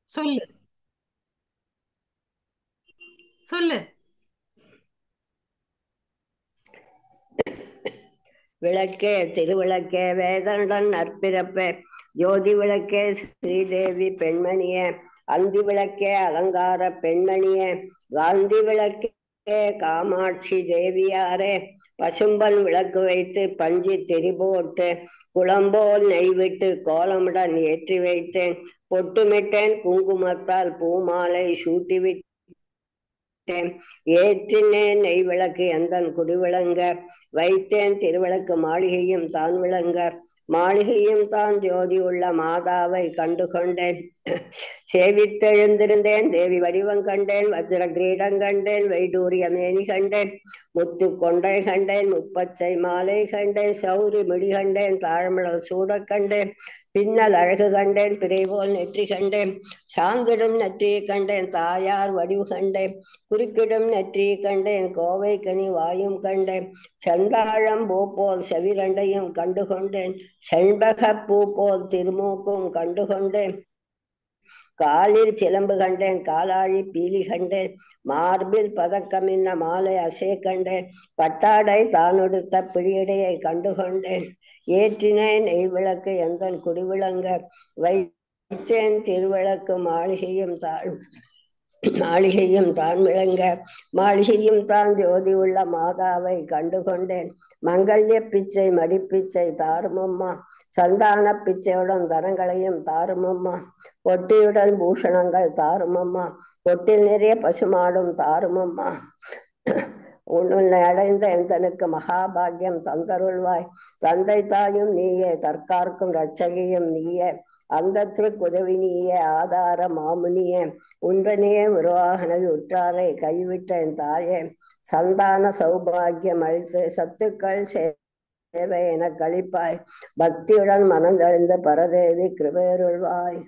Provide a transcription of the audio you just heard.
சொல்லு. சொல்லு. விளக்கே திருவிளக்கே வேதனுடன் நற்பிறப்பே ஜோதி விளக்கே ஸ்ரீதேவி பெண்மணியே அந்தி விளக்கே அலங்கார பெண்மணியே காந்தி விளக்கே காமாட்சி தேவியாரே பசும்பன் விளக்கு வைத்து பஞ்சு திரி போட்டு குளம்போல் நெய் விட்டு கோலமுடன் ஏற்றி வைத்தேன் பொட்டுமிட்டேன் குங்குமத்தால் பூமாலை சூட்டிவிட்டேன் ஏற்றினேன் நெய் விளக்கு எந்தன் குடிவிளங்க வைத்தேன் திருவிளக்கு மாளிகையும் தான் விளங்க மாளிகையும் தான் ஜோதி உள்ள மாதாவை கண்டு கொண்டேன் சேவித்தெழுந்திருந்தேன் தேவி வடிவம் கண்டேன் வஜ்ர கிரீடம் கண்டேன் வைடூரிய மேனி கண்டேன் முத்து கொண்டை கண்டேன் முப்பச்சை மாலை கண்டேன் சௌரி மிடி கண்டேன் தாழ்மலர் சூட கண்டேன் பின்னல் அழகு கண்டேன் பிறை போல் நெற்றி கண்டேன் சாந்திடும் நெற்றியை கண்டேன் தாயார் வடிவு கண்டேன் குறுக்கிடும் நெற்றியை கண்டேன் கோவை கனி வாயும் கண்டேன் செந்தாழம் பூ போல் செவிரண்டையும் கண்டுகொண்டேன் செண்பக பூ போல் திருமூக்கும் கண்டுகொண்டேன் காலில் சிலம்பு கண்டேன் காலாழி பீலி கண்டேன் மார்பில் பதக்கமின்ன மாலை அசை கண்டேன் பட்டாடை தானொடுத்த பிடியடையை கண்டுகொண்டேன் ஏற்றினேன் நெய் விளக்கு எந்தன் குடிவிளங்க வைத்தேன் திருவிளக்கு மாளிகையும் தான் விளங்க மாளிகையும் தான் ஜோதி உள்ள மாதாவை கண்டுகொண்டேன் மங்கல்ய பிச்சை மடிப்பிச்சை தாருமம்மா சந்தான பிச்சையுடன் தனங்களையும் தாருமம்மா பொட்டியுடன் பூஷணங்கள் தாருமம்மா பொட்டில் நிறைய பசுமாடும் தாருமம்மா உன்னை அடைந்த எந்தனுக்கு மகாபாகியம் தந்தருள்வாய் தந்தை தாயும் நீயே தற்கார்க்கும் ரட்சகியும் நீயே அந்த திருக்குதவி நீயே ஆதார மாமுனியே உந்தனையே உருவாகனவி உற்றாரை கைவிட்ட என் தாயே சந்தான சௌபாகியம் அழித்து சத்துக்கள் சேவை என கழிப்பாய் பக்தியுடன் மனந்தழிந்த பரதேவி கிருபேருள்வாய்.